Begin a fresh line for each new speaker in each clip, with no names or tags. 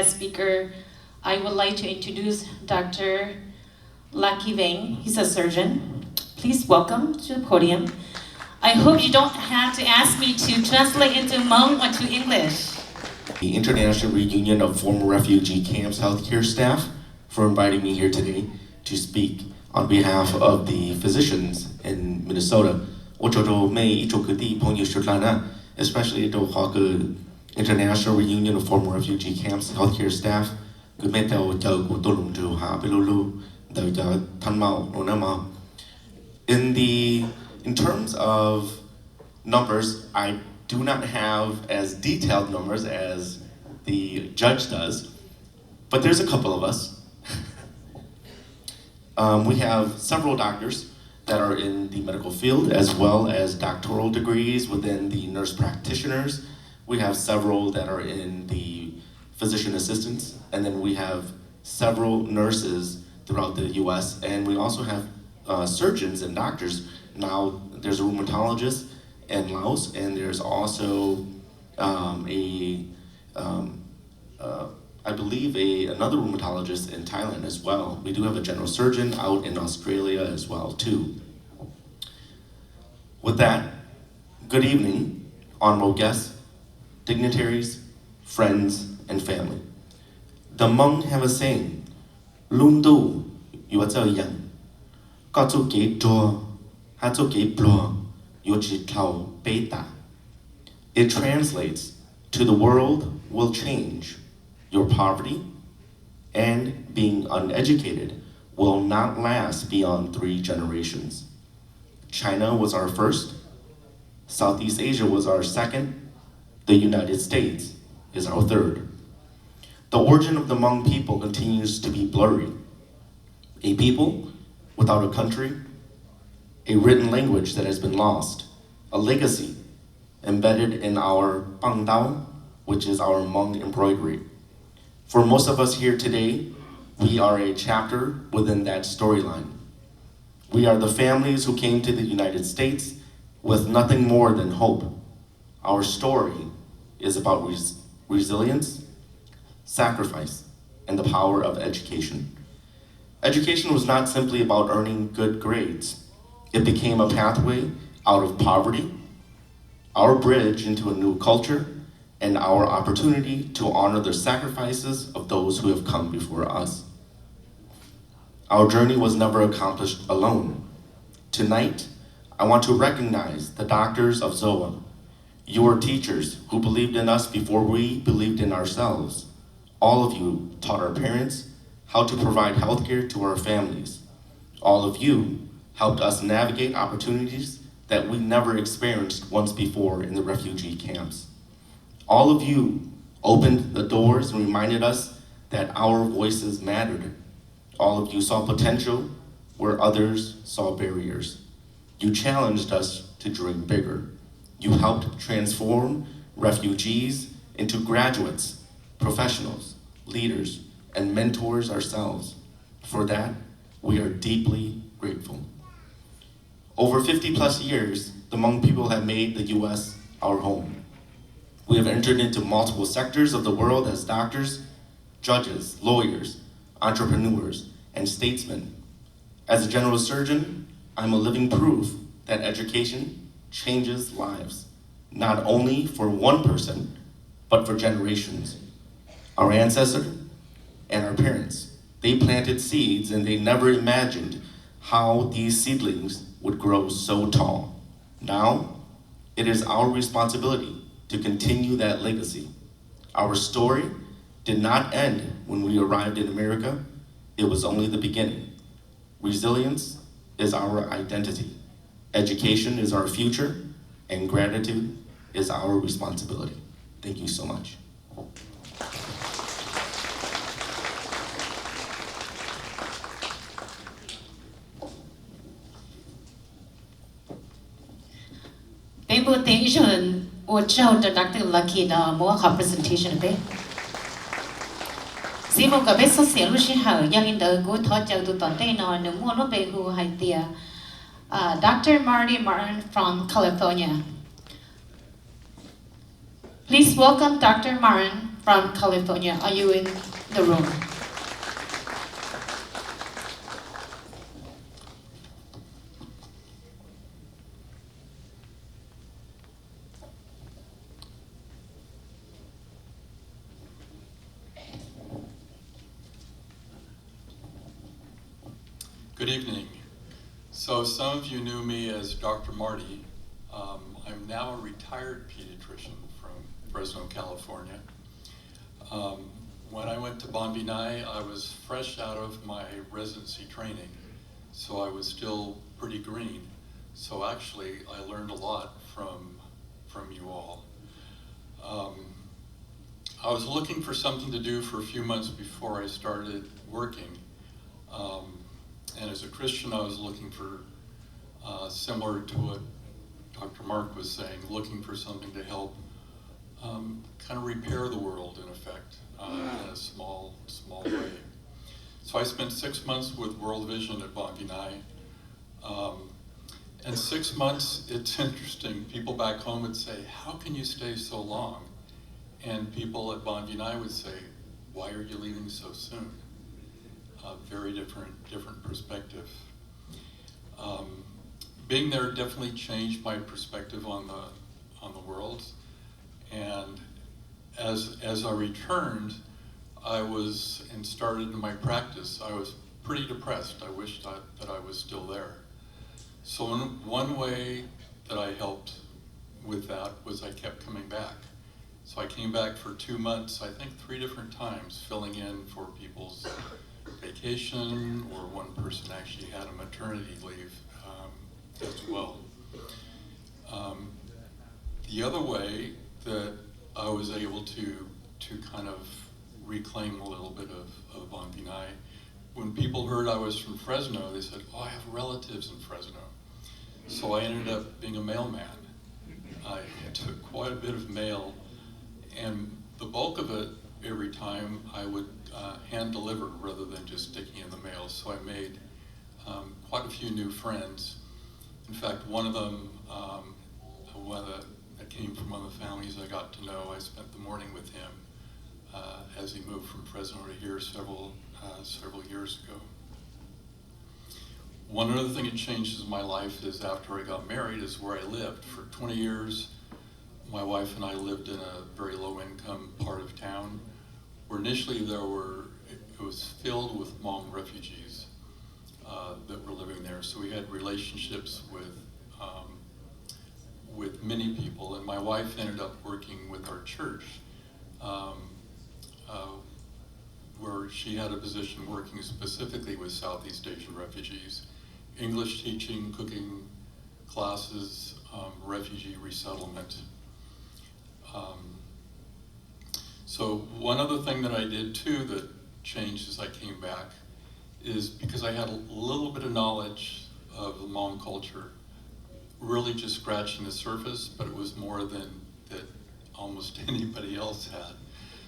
guest speaker, I would like to introduce Dr. Lucky Vang. He's a surgeon. Please welcome to the podium. I hope you don't have to ask me to translate into Hmong or to English.
The International Reunion of Former Refugee Camps Healthcare Staff for inviting me here today to speak on behalf of the physicians in Minnesota. Especially the International Reunion of Former Refugee Camps Healthcare Staff. In terms of numbers, I do not have as detailed numbers as the judge does, but there's a couple of us. We have several doctors that are in the medical field, as well as doctoral degrees within the nurse practitioners. We have several that are in the physician assistants, and then we have several nurses throughout the US, and we also have surgeons and doctors. Now there's a rheumatologist in Laos, and there's also I believe another rheumatologist in Thailand as well. We do have a general surgeon out in Australia as well too. With that, good evening, honorable guests, dignitaries, friends, and family. The Hmong have a saying, "Lun du yu zhe yang, ga zu ge zhuo, ha zu ge bluo, yu zhi tao bei da." It translates to "the world will change. Your poverty and being uneducated will not last beyond 3 generations." China was our first, Southeast Asia was our second, the United States is our third. The origin of the Hmong people continues to be blurry. A people without a country, a written language that has been lost, a legacy embedded in our Bangdao, which is our Hmong embroidery. For most of us here today, we are a chapter within that storyline. We are the families who came to the United States with nothing more than hope. Our story is about resilience, sacrifice, and the power of education. Education was not simply about earning good grades. It became a pathway out of poverty, our bridge into a new culture, and our opportunity to honor the sacrifices of those who have come before us. Our journey was never accomplished alone. Tonight, I want to recognize the doctors of ZOA, your teachers who believed in us before we believed in ourselves. All of you taught our parents how to provide healthcare to our families. All of you helped us navigate opportunities that we never experienced once before in the refugee camps. All of you opened the doors and reminded us that our voices mattered. All of you saw potential where others saw barriers. You challenged us to dream bigger. You helped transform refugees into graduates, professionals, leaders, and mentors ourselves. For that, we are deeply grateful. Over 50 plus years, the Hmong people have made the US our home. We have entered into multiple sectors of the world as doctors, judges, lawyers, entrepreneurs, and statesmen. As a general surgeon, I'm a living proof that education changes lives, not only for one person, but for generations. Our ancestors and our parents, they planted seeds and they never imagined how these seedlings would grow so tall. Now, it is our responsibility to continue that legacy. Our story did not end when we arrived in America. It was only the beginning. Resilience is our identity. Education is our future, and gratitude is our responsibility. Thank you so much.
Or Dr. Lucky more presentation be. Simo ka beso selu shi ha yang in the go thought to tonte no no mo be who idea. Dr. Marty Martin from California. Please welcome Dr. Marin from California. Are you in the room?
Good evening. So some of you knew me as Dr. Marty. I'm now a retired pediatrician from Fresno, California. When I went to Bon Vinay, I was fresh out of my residency training, so I was still pretty green. So actually, I learned a lot from you all. I was looking for something to do for a few months before I started working. And as a Christian, I was looking for, similar to what Dr. Mark was saying, looking for something to help kind of repair the world, in effect, in a small way. So I spent 6 months with World Vision at Bon Vinay. And 6 months, it's interesting, people back home would say, how can you stay so long? And people at Bon Vinay would say, why are you leaving so soon? Very different perspective. Being there definitely changed my perspective on the world. And as I returned, and started in my practice, I was pretty depressed. I wished that I was still there. So one way that I helped with that was I kept coming back. So I came back for 2 months, I think 3 different times, filling in for people's vacation, or one person actually had a maternity leave as well. The other way that I was able to kind of reclaim a little bit of Bon Vinay, when people heard I was from Fresno, they said, oh, I have relatives in Fresno. So I ended up being a mailman. I took quite a bit of mail, and the bulk of it, every time, I would hand deliver rather than just sticking in the mail. So I made quite a few new friends. In fact, one of them, that came from one of the families I got to know, I spent the morning with him as he moved from Fresno to here several years ago. One other thing that changes in my life is after I got married is where I lived. For 20 years, my wife and I lived in a very low-income part of town, where initially it was filled with Hmong refugees that were living there. So we had relationships with many people, and my wife ended up working with our church, where she had a position working specifically with Southeast Asian refugees, English teaching, cooking classes, refugee resettlement. So one other thing that I did too that changed as I came back is because I had a little bit of knowledge of the Hmong culture, really just scratching the surface, but it was more than that almost anybody else had.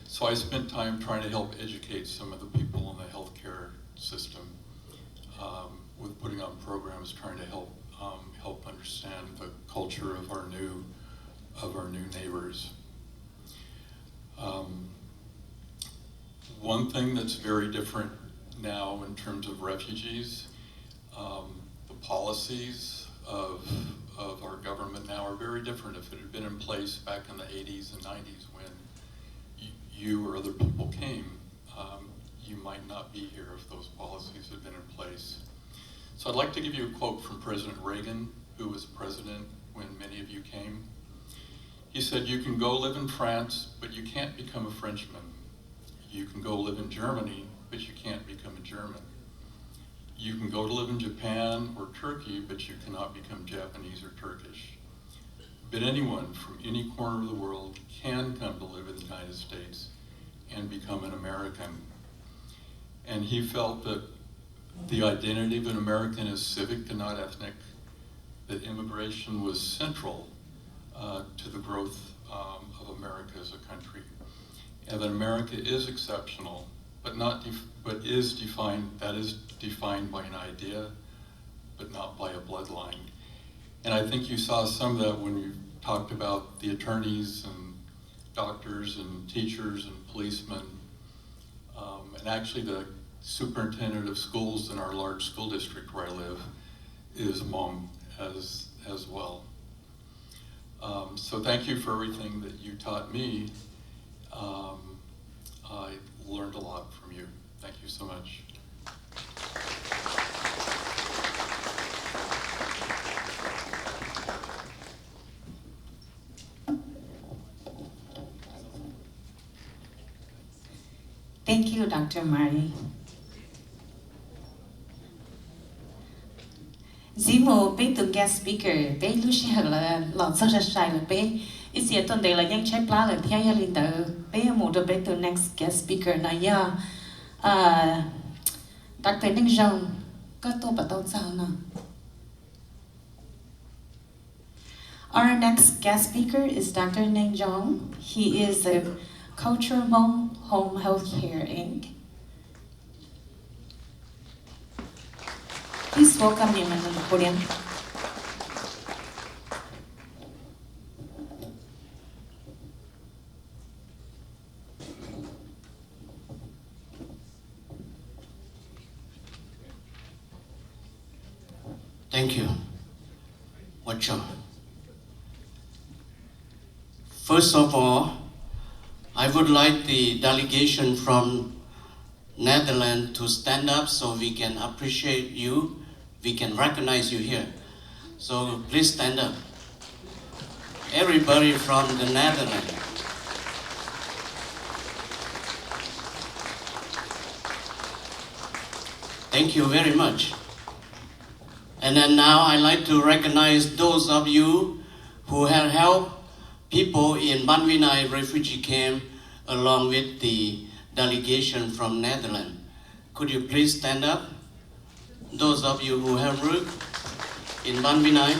So I spent time trying to help educate some of the people in the healthcare system with putting on programs, trying to help understand the culture of our new neighbors. One thing that's very different now in terms of refugees, the policies of our government now are very different. If it had been in place back in the 80s and 90s when you or other people came, you might not be here if those policies had been in place. So I'd like to give you a quote from President Reagan, who was president when many of you came. He said, you can go live in France, but you can't become a Frenchman. You can go live in Germany, but you can't become a German. You can go to live in Japan or Turkey, but you cannot become Japanese or Turkish. But anyone from any corner of the world can come to live in the United States and become an American. And he felt that the identity of an American is civic and not ethnic, that immigration was central to the growth of America as a country, and that America is exceptional, but is defined by an idea, but not by a bloodline. And I think you saw some of that when you talked about the attorneys and doctors and teachers and policemen, and actually the superintendent of schools in our large school district where I live is Hmong as well. So thank you for everything that you taught me. I learned a lot from you. Thank you so much.
Thank you, Dr. Marty. Zimo be the guest speaker. Be Lucy Hella, lots of silent be. Is yet on the young check plan and Tia Linda. Be a motor be the next guest speaker. Naya, Dr. Ning Zhang, got to but don't sound. Our next guest speaker is Dr. Ning Zhang. He is a Culture Hmong Home Healthcare Inc. Please welcome him on the podium.
Thank you. Watch out. First of all, I would like the delegation from Netherlands to stand up so we can appreciate you, we can recognize you here. So please stand up. Everybody from the Netherlands. Thank you very much. And then now I'd like to recognize those of you who have helped people in Ban Vinai refugee camp along with the delegation from Netherlands. Could you please stand up? Those of you who have worked in Ban Vinai.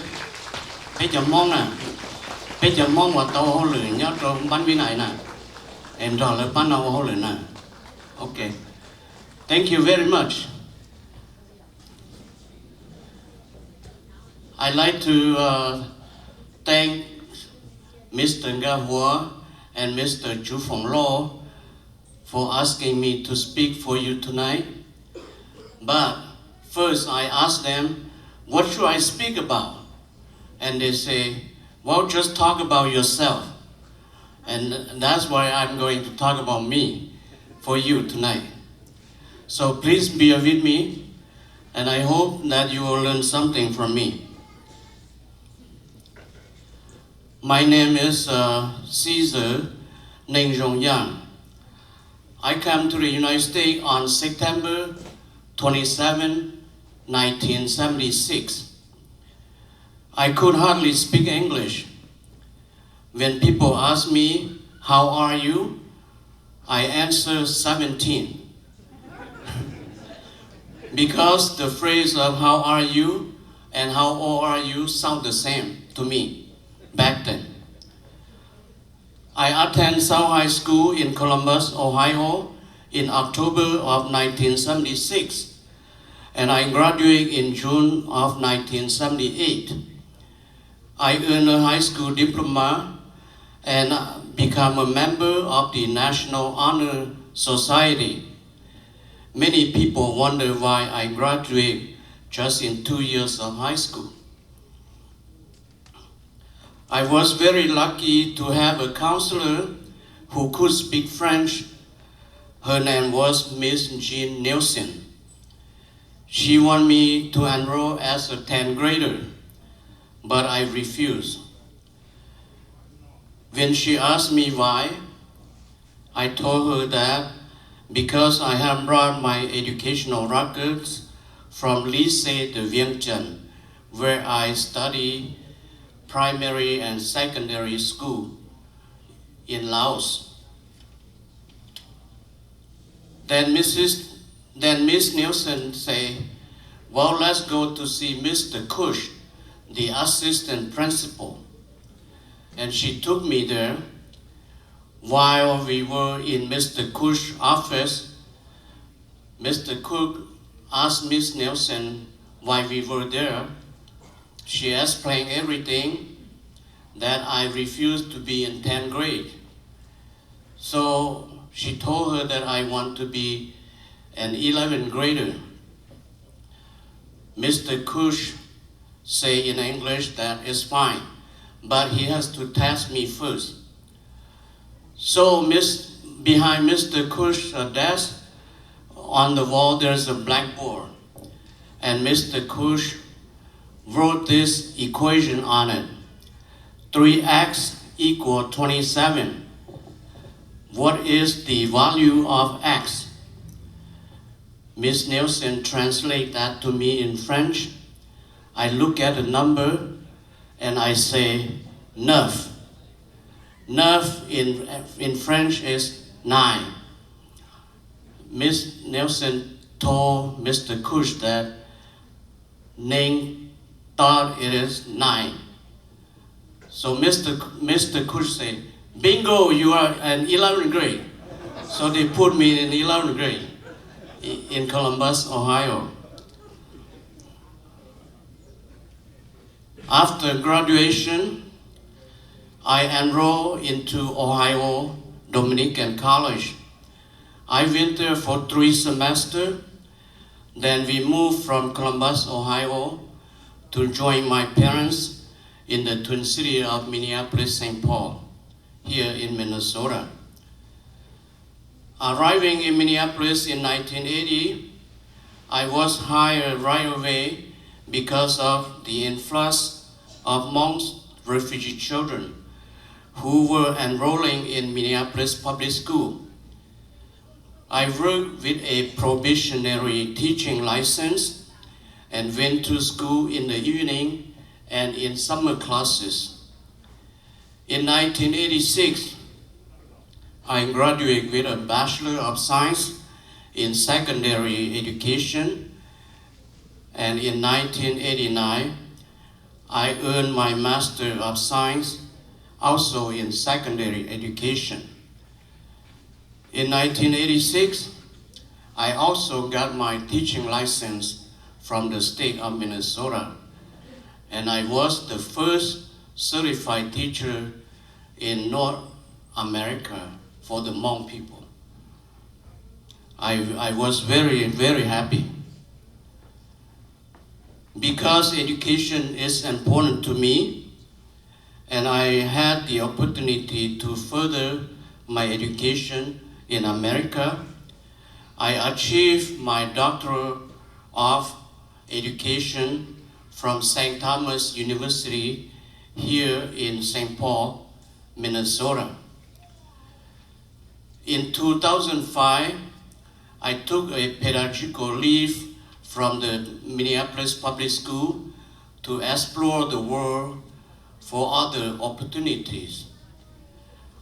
Bây giờ mong nè. Bây giờ mong vào tàu hồ lửa nhớ trong Ban Vinai nè. Em rõ là ban nào hồ lửa nè. Okay. Thank you very much. I'd like to thank Mr. Nga Hua and Mr. Chu Phong Lo for asking me to speak for you tonight. But first I asked them, what should I speak about? And they say, well, just talk about yourself. And that's why I'm going to talk about me for you tonight. So please bear with me, and I hope that you will learn something from me. My name is Caesar Ning Zhong Yang. I came to the United States on September 27, 1976. I could hardly speak English. When people ask me, how are you? I answer 17. Because the phrase of how are you and how old are you sound the same to me back then. I attended South High School in Columbus, Ohio in October of 1976, and I graduated in June of 1978. I earned a high school diploma and became a member of the National Honor Society. Many people wonder why I graduated just in 2 years of high school. I was very lucky to have a counselor who could speak French. Her name was Miss Jean Nielsen. She wanted me to enroll as a 10th grader, but I refused. When she asked me why, I told her that because I have brought my educational records from Lycée de Vientiane, where I studied primary and secondary school in Laos. Then Miss Nielsen said, well, let's go to see Mr. Kush, the assistant principal. And she took me there. While we were in Mr. Kush's office, Mr. Cook asked Miss Nielsen why we were there. She explained everything, that I refused to be in 10th grade So she told her that I want to be an 11th grader. Mr. Kush say in English that is fine, but he has to test me first. So behind Mr. Kush's desk on the wall there's a blackboard, and Mr. Kush wrote this equation on it. 3x equal 27. What is the value of x? Miss Nielsen translate that to me in French. I look at the number and I say, 9. 9 in French is 9. Miss Nielsen told Mr. Kush that Ning thought it is 9. So Mr. Kush said, bingo, you are an 11th grade. So they put me in 11th grade in Columbus, Ohio. After graduation, I enrolled into Ohio Dominican College. I went there for 3 semesters. Then we moved from Columbus, Ohio to join my parents in the Twin City of Minneapolis-St. Paul, here in Minnesota. Arriving in Minneapolis in 1980, I was hired right away because of the influx of Hmong refugee children who were enrolling in Minneapolis public school. I worked with a probationary teaching license and went to school in the evening and in summer classes. In 1986, I graduated with a Bachelor of Science in Secondary Education, and in 1989, I earned my Master of Science also in Secondary Education. In 1986, I also got my teaching license from the state of Minnesota, and I was the first certified teacher in North America for the Hmong people. I was very, very happy. Because education is important to me, and I had the opportunity to further my education in America, I achieved my Doctorate of Education from St. Thomas University here in St. Paul, Minnesota. In 2005, I took a pedagogical leave from the Minneapolis Public School to explore the world for other opportunities.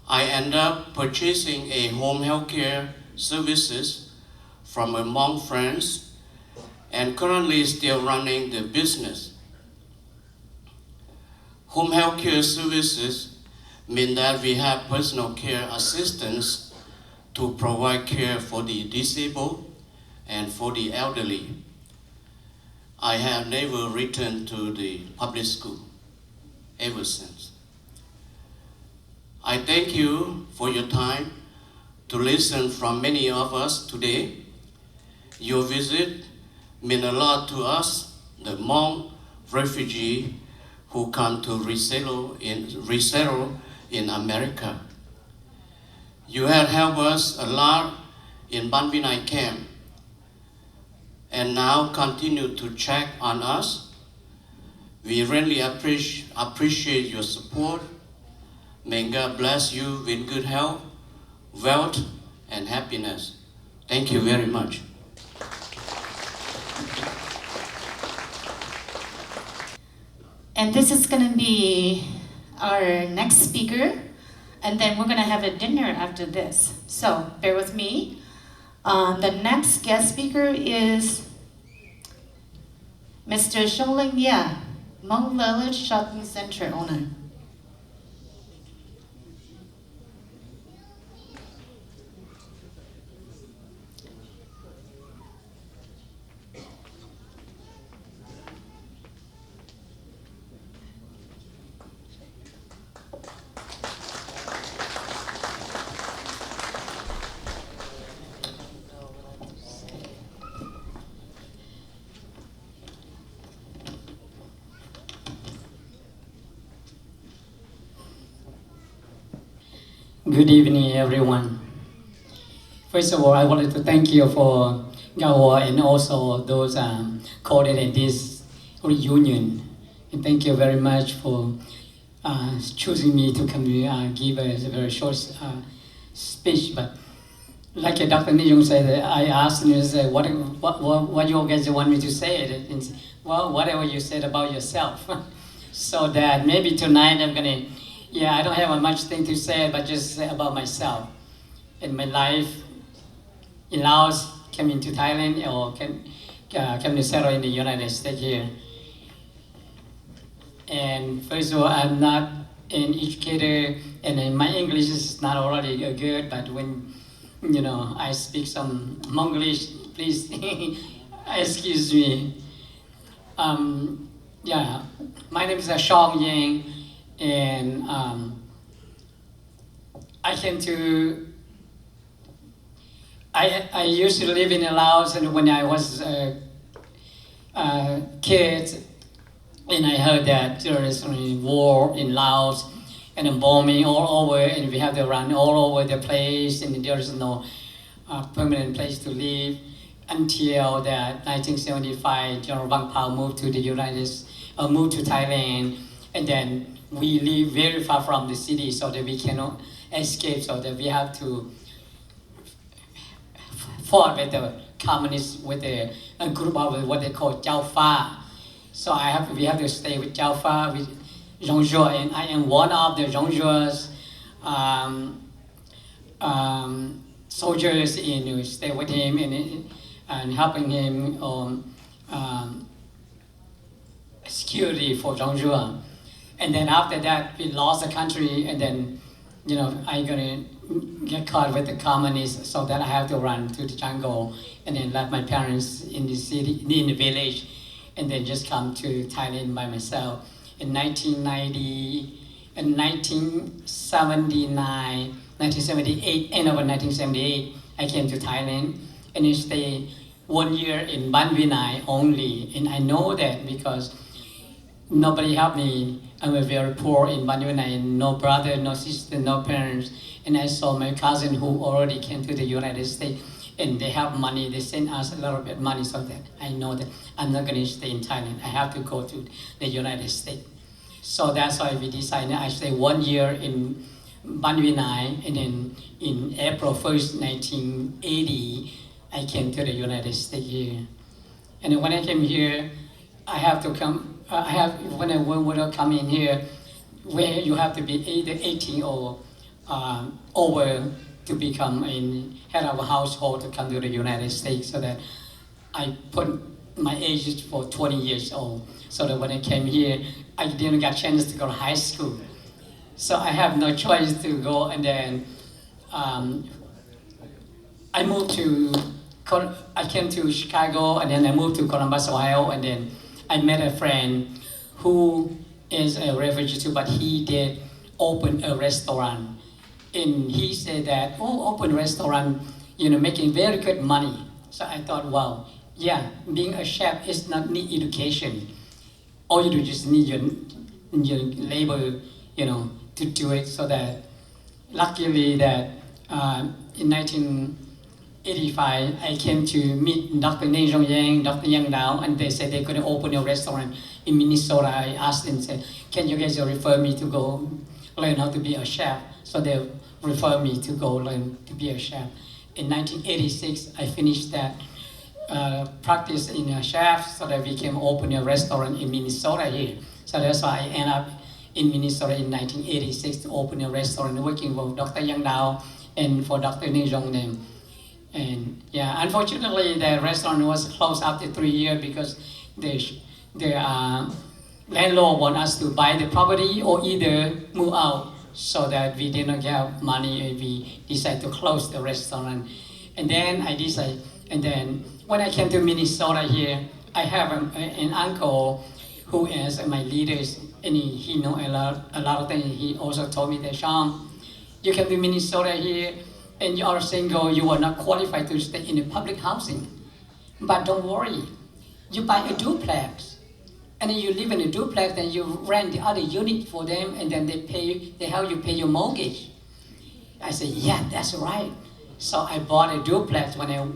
I ended up purchasing a home health care services from among friends and currently still running the business. Home health care services mean that we have personal care assistants to provide care for the disabled and for the elderly. I have never returned to the public school ever since. I thank you for your time to listen from many of us today. Your visit meant a lot to us, the Hmong refugee who come to resettle in America. You have helped us a lot in Ban Vinai camp, and now continue to check on us. We really appreciate your support. May God bless you with good health, wealth, and happiness. Thank you very much.
And this is going to be our next speaker, and then we're going to have a dinner after this. So bear with me. The next guest speaker is Mr. Shongling Ya, Hmong Village Shopping Center owner.
Good evening, everyone. First of all, I wanted to thank you for Gawa and also those coordinating this reunion. And thank you very much for choosing me to come give a very short speech. But like Dr. Nijung said, I asked him, what you guys want me to say? And, well, whatever you said about yourself. So that maybe tonight I'm gonna, I don't have much thing to say, but just about myself. In my life, in Laos, came into Thailand, or came to settle in the United States here. And first of all, I'm not an educator, and my English is not already good, but when I speak some Monglish, please excuse me. My name is Shong Yang, and I used to live in Laos, and when I was a kid, and I heard that there is a war in Laos, and a bombing all over, and we have to run all over the place, and there is no permanent place to live until that 1975, General Bang Pao moved to moved to Thailand, and then we live very far from the city, so that we cannot escape, so that we have to fought with the communists, with a group of what they call Chao Fa. So we have to stay with Chao Fa, with Zhongzhou, and I am one of the Zhongzhou's soldiers in stay with him and helping him security for Zhongzhou. And then after that, we lost the country, and then I'm gonna get caught with the communists, so that I have to run to the jungle, and then left my parents in the city, in the village, and then just come to Thailand by myself. In 1978, end of 1978, I came to Thailand, and I stayed 1 year in Ban Vinai only, and I know that because nobody helped me. I'm very poor in Ban Vinai, no brother, no sister, no parents. And I saw my cousin who already came to the United States, and they have money. They send us a little bit of money, so that I know that I'm not going to stay in Thailand. I have to go to the United States. So that's why we decided I stay 1 year in Ban Vinai, and then in April 1st, 1980, I came to the United States here. And when I came here, I have to come. When I come in here, where you have to be either 18 or over to become a head of a household to come to the United States, so that I put my age for 20 years old, so that when I came here, I didn't get a chance to go to high school. So I have no choice to go, and then I came to Chicago, and then I moved to Columbus, Ohio, and then I met a friend who is a refugee too, but he did open a restaurant. And he said that, open restaurant, making very good money. So I thought, wow, being a chef is not need education. All you do just need your labor, to do it. So that, luckily that in 1985, I came to meet Dr. Nijung Yang, Dr. Yang Dao, and they said they could open a restaurant in Minnesota. I asked them, said, can you guys refer me to go learn how to be a chef? So they referred me to go learn to be a chef. In 1986, I finished that practice in a chef, so that we can open a restaurant in Minnesota here. So that's why I ended up in Minnesota in 1986 to open a restaurant working for Dr. Yang Dao and for Dr. Nijung Yang. And unfortunately, the restaurant was closed after 3 years because the landlord want us to buy the property or either move out, so that we did not have money, and we decided to close the restaurant. And then and then when I came to Minnesota here, I have an uncle who is my leader, and he know a lot of things. He also told me that, Sean, you came to Minnesota here, and you are single, you are not qualified to stay in the public housing. But don't worry, you buy a duplex, and then you live in a duplex, and you rent the other unit for them, and then they help you pay your mortgage. I said, yeah, that's right. So I bought a duplex when I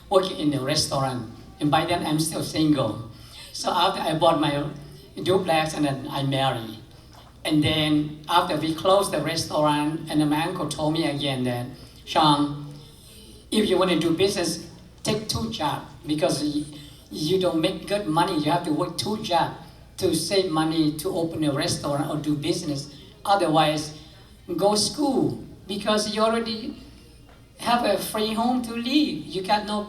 worked in a restaurant. And by then I'm still single. So after I bought my duplex and then I married. And then after we closed the restaurant, and then my uncle told me again that, Sean, if you want to do business, take 2 jobs because you don't make good money. You have to work 2 jobs to save money to open a restaurant or do business. Otherwise, go school because you already have a free home to live. You got no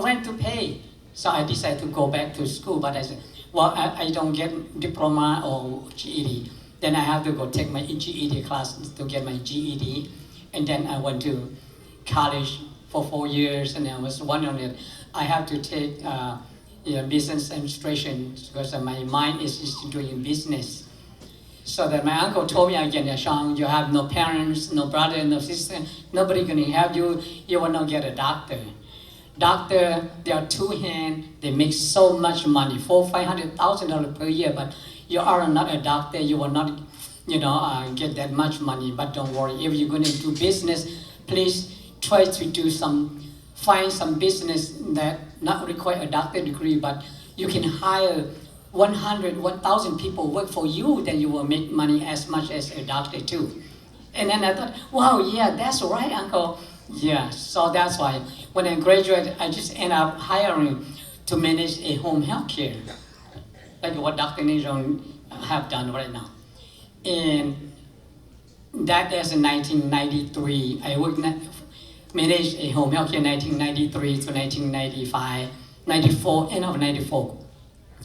rent to pay. So I decided to go back to school, but I said, well, I don't get diploma or GED. Then I have to go take my GED class to get my GED. And then I went to college for 4 years, and I was wondering that I have to take business administration because my mind is doing business. So that my uncle told me again, Sean, you have no parents, no brother, no sister, nobody gonna help you, you will not get a doctor. Doctor, they are 2 hands, they make so much money, $400,000-$500,000 per year, but you are not a doctor, you will not, get that much money. But don't worry, if you're gonna do business, please try to find some business that not require a doctor degree, but you can hire 1,000 people work for you, then you will make money as much as a doctor too. And then I thought, wow, yeah, that's right, Uncle. Yeah, so that's why when I graduated, I just end up hiring to manage a home health care, like what Dr. Nijon have done right now. And that is in 1993. I managed a home health care 1993 to 1995, 94, end of 94.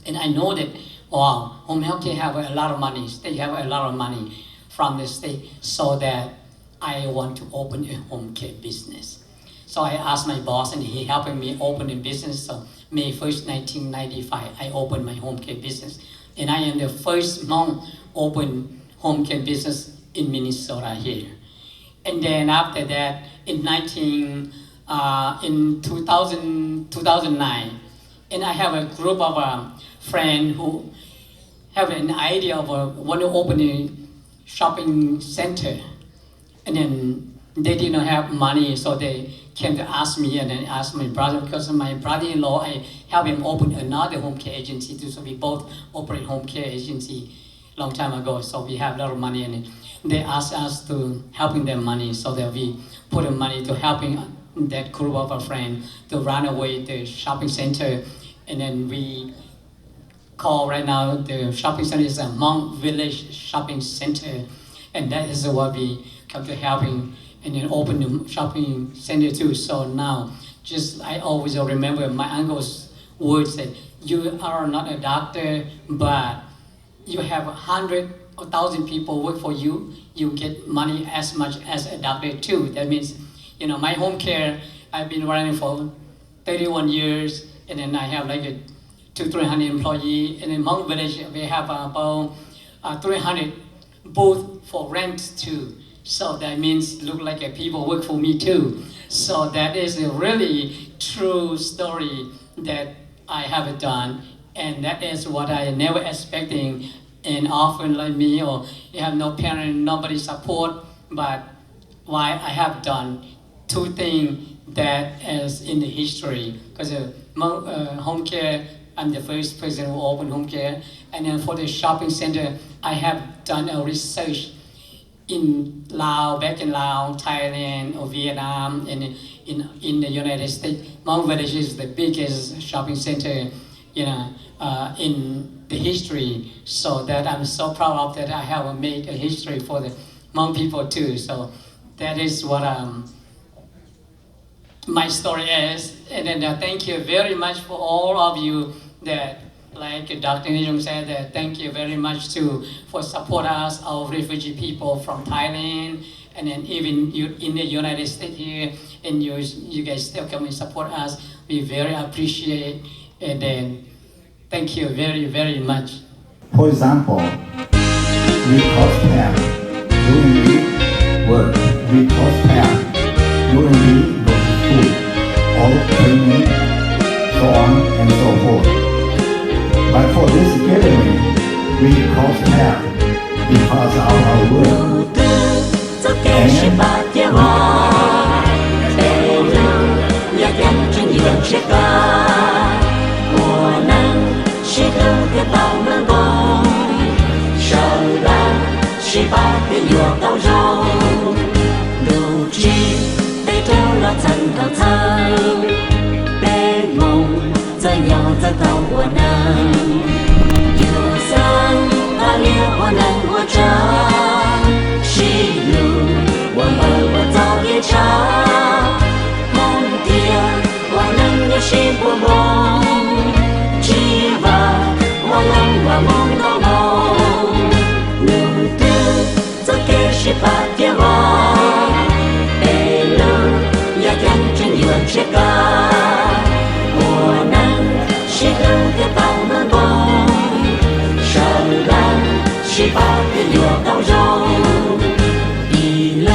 And I know that, wow, home health care have a lot of money. They have a lot of money from the state, so that I want to open a home care business. So I asked my boss, and he helping me open a business. So May 1st, 1995, I opened my home care business. And I am the first Hmong open home care business in Minnesota here. And then after that, in 2009, and I have a group of friends who have an idea of want to open a shopping center. And then they did not have money, so they came to ask me, and then asked my brother, because my brother-in-law, I helped him open another home care agency too, so we both operate home care agency long time ago, so we have a lot of money, and they asked us to helping them money, so that we put the money to helping that group of our friends to run away the shopping center. And then we call right now the shopping center is a Hmong Village Shopping Center, and that is what we come to helping, and then open the shopping center too. So now, I always remember my uncle's words that you are not a doctor, but you have 100 or 1,000 people work for you, you get money as much as a doctor too. That means, my home care, I've been running for 31 years, and then I have like 200-300 employees. And in Hmong Village, we have about 300 booths for rent too. So that means look like people work for me too. So that is a really true story that I have done, and that is what I never expecting. And often like me, or you have no parent, nobody support, but why I have done 2 things that is in the history. Because home care, I'm the first person who opened home care, and then for the shopping center, I have done a research in Laos, back in Laos, Thailand, or Vietnam, and in the United States. Hmong Village is the biggest shopping center, in the history. So that I'm so proud of that I have made a history for the Hmong people too. So that is what my story is. And then thank you very much for all of you that, like Dr. Nijong said, that thank you very much for support us, our refugee people from Thailand, and then even you in the United States here, and you guys still come and support us. We very appreciate, and then thank you very, very much.
For example, we cost time doing the work, we cost time doing the go to school, all training, so on and so forth. But for this gathering, we cost time because of our work. And
望，被路也跟着你的这个，我能是都个到门东，手浪是把个有到肉，路知被走了层到层，被梦怎样再到我能。我能活着，是路，我早也尝。梦天，我能有心不梦，希望我能把梦到梦。路途走给是把天望，被路也跟着你往这个，我能是路的到门东。是把个有到肉，一轮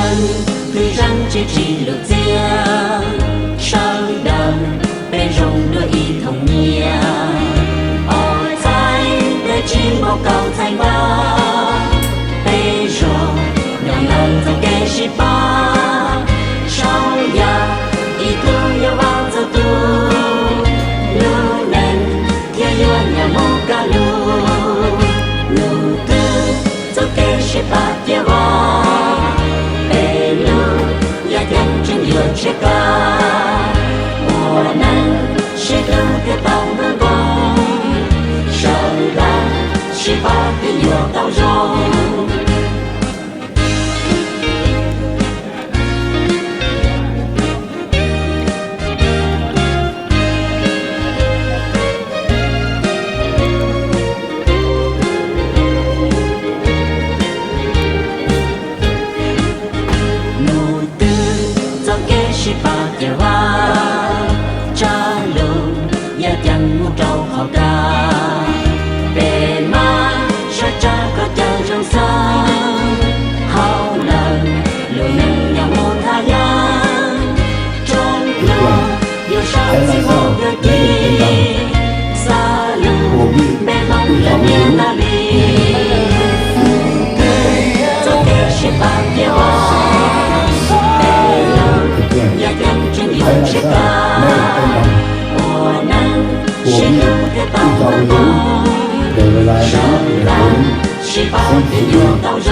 对上这几路江，上等被融入一同年，好在的寂寞高才嘛，被融让人走给是吧，少呀一路要往走路，路能天远呀莫嘎路。是把天望，被路也跟着有这个，我能是路个到门东，手浪是把个有到肉。是把天望，这路也将我找好的，被马是这个叫人生，好冷，路能让我太阳，中路有上起我的地，萨路被梦的面那里，走给是把天望。也跟着你往这个，我能是路的到门东，手浪是把个有到肉。